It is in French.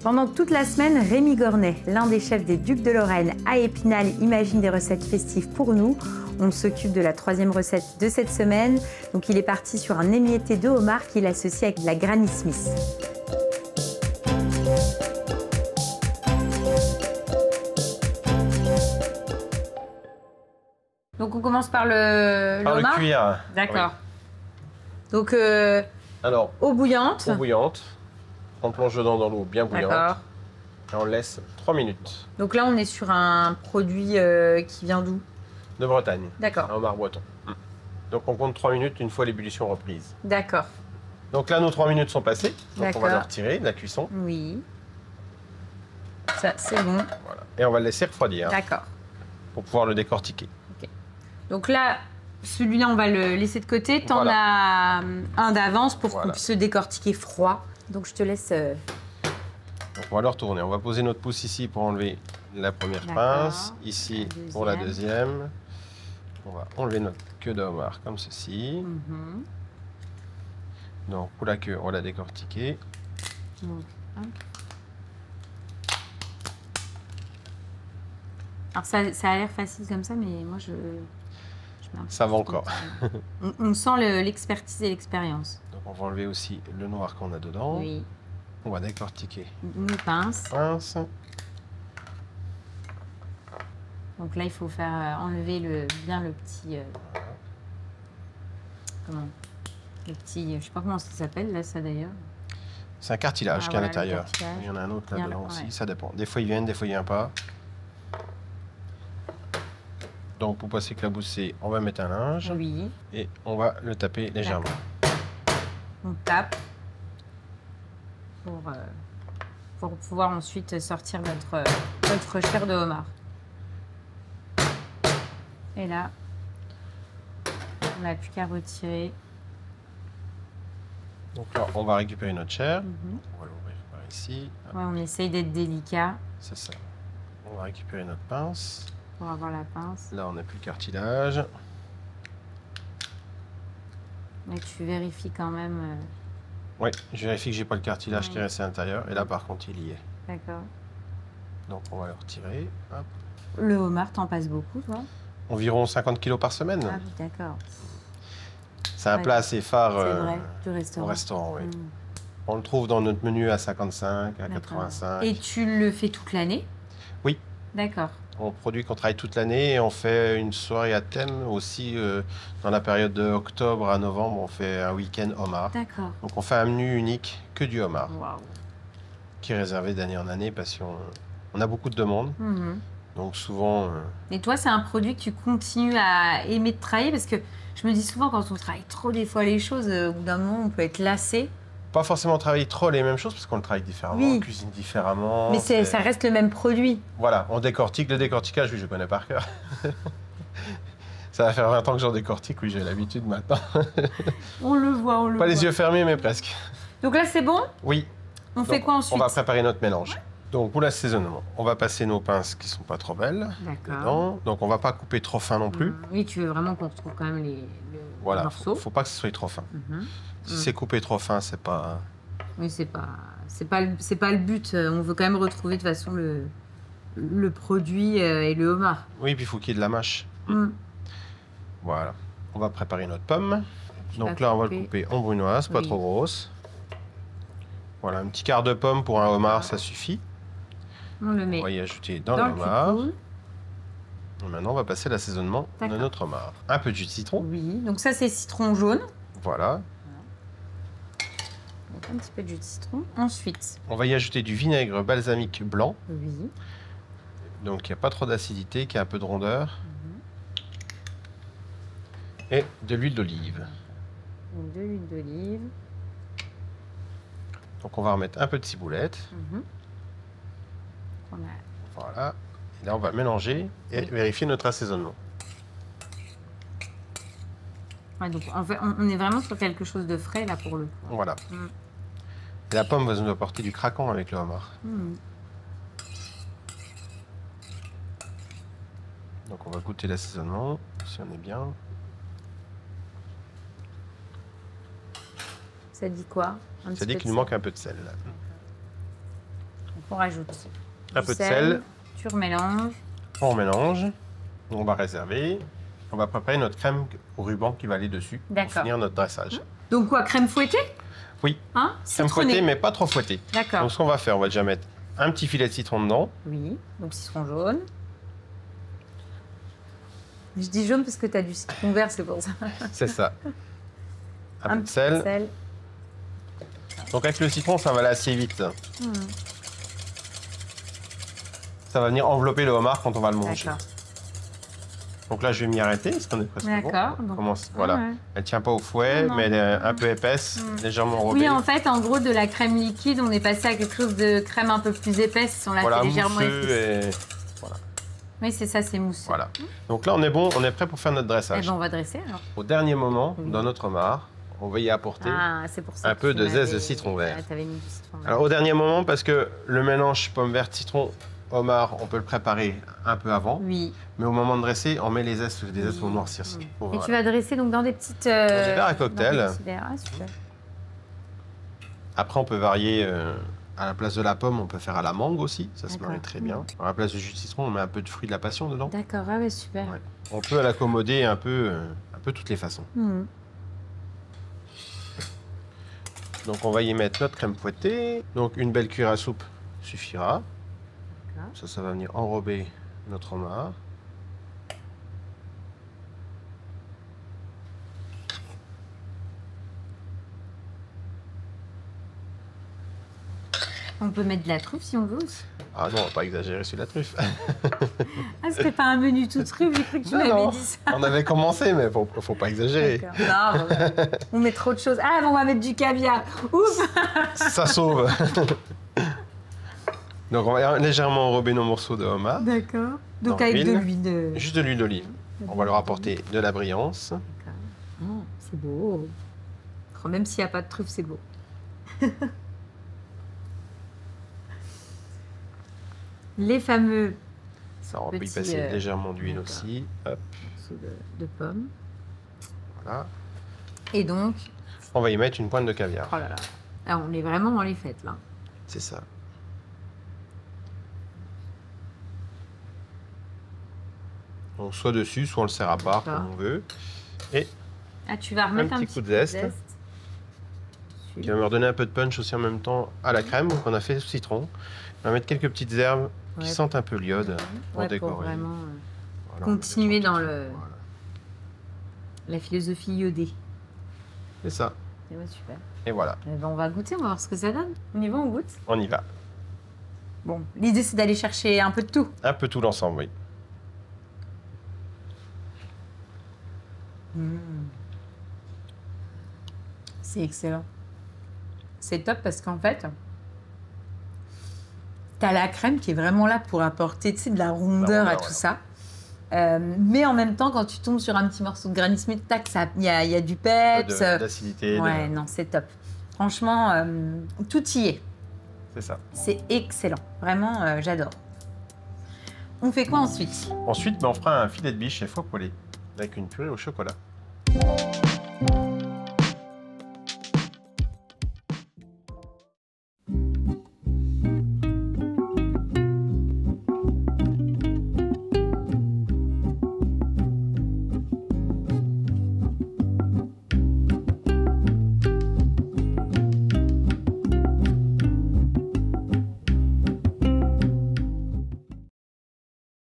Pendant toute la semaine, Rémi Gornet, l'un des chefs des Ducs de Lorraine à Épinal, imagine des recettes festives pour nous. On s'occupe de la 3e recette de cette semaine. Donc il est parti sur un émietté de homard qu'il associe avec de la Granny Smith. Donc on commence par le homard. Le cuire. D'accord. Oui. Donc alors, eau bouillante. Eau bouillante. On plonge dedans dans l'eau bien bouillante. D'accord. Et on laisse 3 minutes. Donc là, on est sur un produit qui vient d'où? De Bretagne. D'accord. Un homard breton. Donc on compte 3 minutes une fois l'ébullition reprise. D'accord. Donc là, nos 3 minutes sont passées. Donc on va le D'accord. retirer de la cuisson. Oui. Ça, c'est bon. Voilà. Et on va le laisser refroidir D'accord. pour pouvoir le décortiquer. Ok. Donc là, celui-là, on va le laisser de côté. T'en Voilà. as un d'avance pour Voilà. qu'on puisse le décortiquer froid. Donc je te laisse... Donc on va le retourner. On va poser notre pouce ici pour enlever la première pince. Ici pour la deuxième. On va enlever notre queue de homard comme ceci. Donc pour la queue, on va la décortiquer. Donc, hop. Alors ça a l'air facile comme ça, mais moi je mets un Ça peu va de encore. temps. On sent l'expertise et l'expérience. Donc on va enlever aussi le noir qu'on a dedans. Oui. On va décortiquer. Une pince. Pince. Donc là, il faut faire enlever bien le petit... comment? Le petit... Je sais pas comment ça s'appelle, là, ça, d'ailleurs. C'est un cartilage qui est à l'intérieur. Il y en a un autre là-dedans aussi, ouais. ça dépend. Des fois ils viennent, des fois il vient pas. Donc pour pas s'éclabousser, on va mettre un linge Oui. et on va le taper légèrement. On tape pour pouvoir ensuite sortir notre chair de homard. Et là, on n'a plus qu'à retirer. Donc là, on va récupérer notre chair. On va l'ouvrir par ici. Ouais, on essaye d'être délicat C'est ça. On va récupérer notre pince. pour avoir la pince. Là, on n'a plus le cartilage. Mais tu vérifies quand même. Oui, je vérifie que j'ai pas le cartilage qui est resté à l'intérieur. Et là, par contre, il y est. D'accord. Donc, on va le retirer. Hop. Le homard, t'en passes beaucoup, toi? Environ 50 kg par semaine. Ah oui, d'accord. C'est un plat assez phare C'est vrai, du restaurant. au restaurant. Oui. On le trouve dans notre menu à 55, à 85. Et tu le fais toute l'année? Oui. D'accord. On produit qu'on travaille toute l'année et on fait une soirée à thème aussi dans la période de octobre à novembre. On fait un week-end homard. D'accord. Donc on fait un menu unique que du homard, Waouh. qui est réservé d'année en année parce qu'on a beaucoup de demandes. Donc souvent... Et toi, c'est un produit que tu continues à aimer de travailler parce que je me dis souvent quand on travaille trop des fois les choses, au bout d'un moment, on peut être lassé. Pas forcément travailler trop les mêmes choses parce qu'on le travaille différemment, Oui. on cuisine différemment. Mais ça reste le même produit. Voilà, on décortique. Le décortiquage, oui, je connais par cœur. Ça va faire 20 ans que j'en décortique, oui, j'ai l'habitude maintenant. On le voit, Pas les yeux fermés, mais presque. Donc là, c'est bon? Oui. On fait quoi ensuite? On va préparer notre mélange. Donc pour l'assaisonnement, on va passer nos pinces qui sont pas trop belles dedans. Donc on va pas couper trop fin non plus. Oui, tu veux vraiment qu'on retrouve quand même les morceaux. Faut pas que ce soit trop fin. Si c'est coupé trop fin, c'est pas... Oui, c'est pas le but. On veut quand même retrouver de toute façon le produit et le homard. Oui, puis il faut qu'il y ait de la mâche. Voilà. On va préparer notre pomme. Donc là, on va le couper en brunoise, pas trop grosse. Voilà, un petit quart de pomme pour un homard, ça suffit. On le met. On va y ajouter dans le homard. Et maintenant, on va passer l'assaisonnement de notre homard. Un peu de jus de citron. Oui, donc ça, c'est citron jaune. Voilà. Donc un petit peu de jus de citron. Ensuite, on va y ajouter du vinaigre balsamique blanc. Oui. Donc, il n'y a pas trop d'acidité, qui a un peu de rondeur. Et de l'huile d'olive. Donc, de l'huile d'olive. Donc, on va remettre un peu de ciboulette. Voilà. Et là, on va mélanger et vérifier notre assaisonnement. Ouais, donc, en fait, on est vraiment sur quelque chose de frais, là, pour le coup. Voilà. Et la pomme va nous apporter du craquant avec le homard. Donc, on va goûter l'assaisonnement, si on est bien. Ça dit quoi? Ça dit qu'il nous manque un peu de sel. Là. On rajoute un peu de sel. Tu remélanges. On mélange. On va réserver. On va préparer notre crème au ruban qui va aller dessus pour finir notre dressage. Donc quoi, crème fouettée? Oui. Hein? Crème fouettée, mais pas trop fouettée. D'accord. Donc ce qu'on va faire, on va déjà mettre un petit filet de citron dedans. Oui, donc citron jaune. Je dis jaune parce que tu as du citron vert, c'est pour ça. C'est ça. Un peu de sel. Donc avec le citron, ça va aller assez vite. Ça va venir envelopper le homard quand on va le manger. Donc là, je vais m'y arrêter parce qu'on est presque bon. D'accord. Voilà. Elle tient pas au fouet, mais elle est un peu épaisse, légèrement enrobée. Oui, en fait, en gros, de la crème liquide, on est passé à quelque chose de crème un peu plus épaisse. On l'a fait légèrement épaisse. Voilà. Oui, c'est ça, c'est mousseux. Voilà. Donc là, on est bon, on est prêt pour faire notre dressage. Eh ben, on va dresser alors. Au dernier moment, dans notre homard, on va y apporter un peu de zeste de citron vert. Alors au dernier moment, parce que le mélange pomme verte citron homard, on peut le préparer un peu avant. Oui. Mais au moment de dresser, on met les zestes, des zestes vont noircir. Et tu vas dresser donc dans des petites... dans des verres à cocktail. Super. Après, on peut varier. À la place de la pomme, on peut faire à la mangue aussi. Ça se marie très bien. À la place du jus de citron, on met un peu de fruit de la passion dedans. D'accord, super. Ouais. On peut l'accommoder un peu toutes les façons. Donc on va y mettre notre crème fouettée. Donc une belle cuillère à soupe suffira. Ça va venir enrober notre homard. On peut mettre de la truffe si on veut aussi. Ah non, on va pas exagérer sur la truffe. C'était pas un menu tout truffe, j'ai cru que tu m'avais dit ça. On avait commencé, mais faut pas exagérer. Non, on met trop de choses. Ah, on va mettre du caviar. Ouf. Ça sauve. Donc on va légèrement enrober nos morceaux de homard. D'accord. Donc avec de l'huile. Juste de l'huile d'olive. On va leur apporter de la brillance. Oh, c'est beau. Même s'il n'y a pas de truffe, c'est beau. Les fameux... Ça, on peut y passer légèrement d'huile aussi. Hop. De pommes. Voilà. Et donc... On va y mettre une pointe de caviar. Oh là là. Alors, on est vraiment dans les fêtes, là. C'est ça. Donc, soit dessus, soit on le sert à part, comme on veut. Et tu vas remettre un petit coup de zeste. Qui va me redonner un peu de punch aussi en même temps à la crème qu'on a fait au citron. On va mettre quelques petites herbes qui sentent un peu l'iode pour décorer. Pour vraiment continuer dans la philosophie iodée. C'est ça. Super. Et voilà. On va goûter, on va voir ce que ça donne. On y va, on goûte? On y va. Bon, l'idée c'est d'aller chercher un peu de tout. Un peu tout l'ensemble, oui. C'est excellent. C'est top parce qu'en fait, tu as la crème qui est vraiment là pour apporter de la rondeur à tout ça. Mais en même temps, quand tu tombes sur un petit morceau de Granny Smith, tac, il y a du peps. D'acidité. Ouais, non, c'est top. Franchement, tout y est. C'est ça. C'est excellent. Vraiment, j'adore. On fait quoi ensuite? Ensuite, on fera un filet de biche et foie poêlé avec une purée au chocolat.